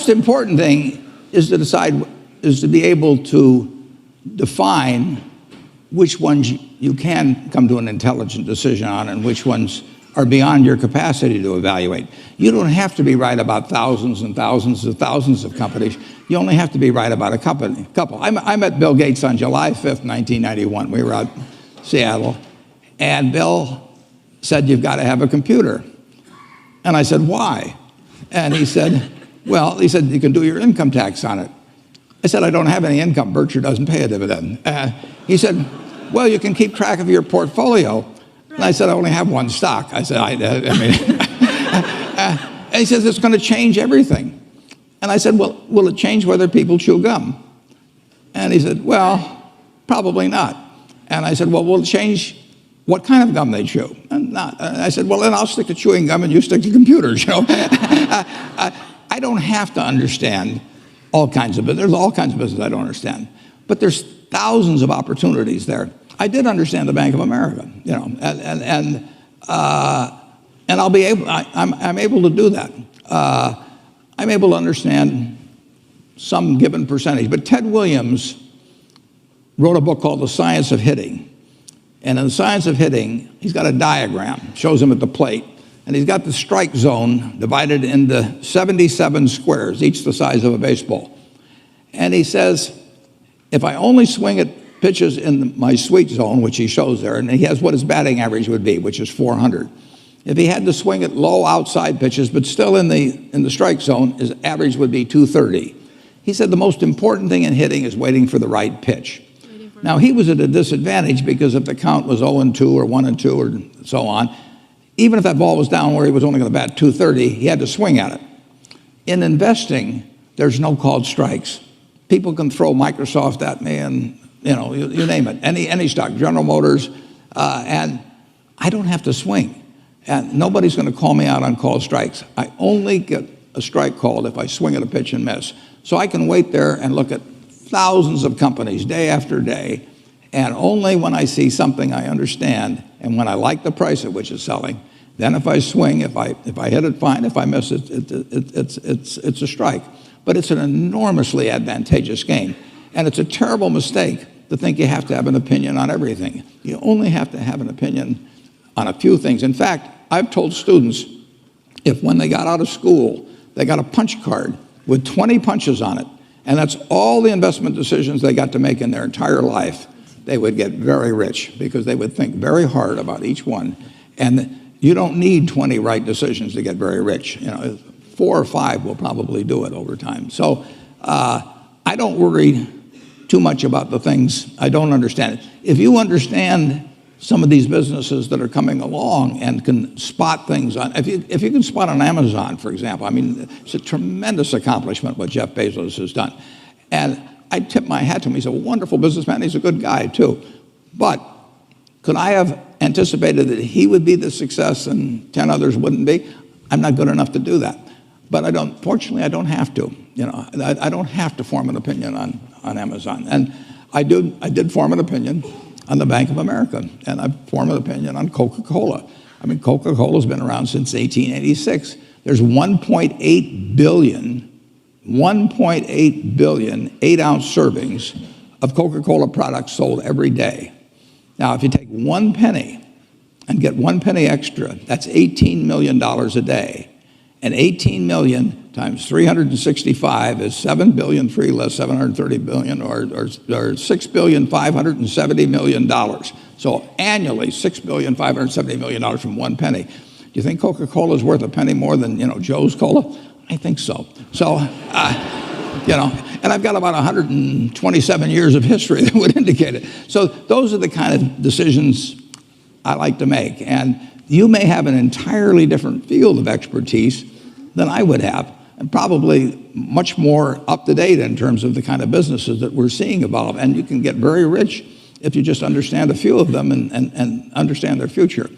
most important thing is to be able to define which ones you can come to an intelligent decision on and which ones are beyond your capacity to evaluate. You don't have to be right about thousands and thousands and thousands of companies. You only have to be right about a couple. I met Bill Gates on July 5th, 1991. We were out in Seattle, and Bill said, "You've got to have a computer." And I said, "Why?" And he said, "Well," he said, "you can do your income tax on it." I said, "I don't have any income. Berkshire doesn't pay a dividend." He said, "Well, you can keep track of your portfolio." And I said, "I only have one stock." I said, and he says, "It's going to change everything." And I said, "Well, will it change whether people chew gum?" And he said, "Well, probably not." And I said, "Well, will it change what kind of gum they chew?" And not. And I said, "Well, then I'll stick to chewing gum and you stick to computers, you know." I don't have to understand all kinds of business. There's all kinds of business I don't understand. But there's thousands of opportunities there. I did understand the Bank of America, you know, and I'll be able. I'm able to do that. I'm able to understand some given percentage. But Ted Williams wrote a book called The Science of Hitting, and in The Science of Hitting, he's got a diagram, shows him at the plate, and he's got the strike zone divided into 77 squares, each the size of a baseball. And he says, if I only swing at pitches in my sweet zone, which he shows there, and he has what his batting average would be, which is 400. If he had to swing at low outside pitches, but still in the strike zone, his average would be 230. He said the most important thing in hitting is waiting for the right pitch. Now, he was at a disadvantage because if the count was 0-2 or 1-2 or so on, even if that ball was down where he was only going to bat 230, he had to swing at it. In investing, there's no called strikes. People can throw Microsoft at me and, you know, you name it, any stock, General Motors, and I don't have to swing. And nobody's going to call me out on called strikes. I only get a strike called if I swing at a pitch and miss. So I can wait there and look at thousands of companies day after day, and only when I see something I understand and when I like the price at which it's selling, then if I swing, if I hit it, fine. If I miss it, it's a strike. But it's an enormously advantageous game. And it's a terrible mistake to think you have to have an opinion on everything. You only have to have an opinion on a few things. In fact, I've told students, if when they got out of school, they got a punch card with 20 punches on it, and that's all the investment decisions they got to make in their entire life, they would get very rich because they would think very hard about each one. And you don't need 20 right decisions to get very rich. You know, 4 or 5 will probably do it over time. So I don't worry too much about the things I don't understand. If you understand some of these businesses that are coming along and can spot things on, if you can spot on Amazon, for example, I mean, it's a tremendous accomplishment what Jeff Bezos has done. And I tip my hat to him. He's a wonderful businessman. He's a good guy, too. But could I have anticipated that he would be the success and 10 others wouldn't be? I'm not good enough to do that. But fortunately, I don't have to. You know, I don't have to form an opinion on Amazon. And I did form an opinion on the Bank of America, and I formed an opinion on Coca-Cola. I mean, Coca-Cola's been around since 1886. There's 1.8 billion 8-ounce servings of Coca-Cola products sold every day. Now, if you take 1 penny and get 1 penny extra, that's $18 million a day. And 18 million times 365 is 7 billion, 3 less 730 billion, or $6,570 million. So annually, $6,570 million from 1 penny. Do you think Coca-Cola is worth a penny more than, you know, Joe's Cola? I think so. So, you know, and I've got about 127 years of history that would indicate it. So those are the kind of decisions I like to make. And you may have an entirely different field of expertise than I would have, and probably much more up to date in terms of the kind of businesses that we're seeing evolve. And you can get very rich if you just understand a few of them and understand their future.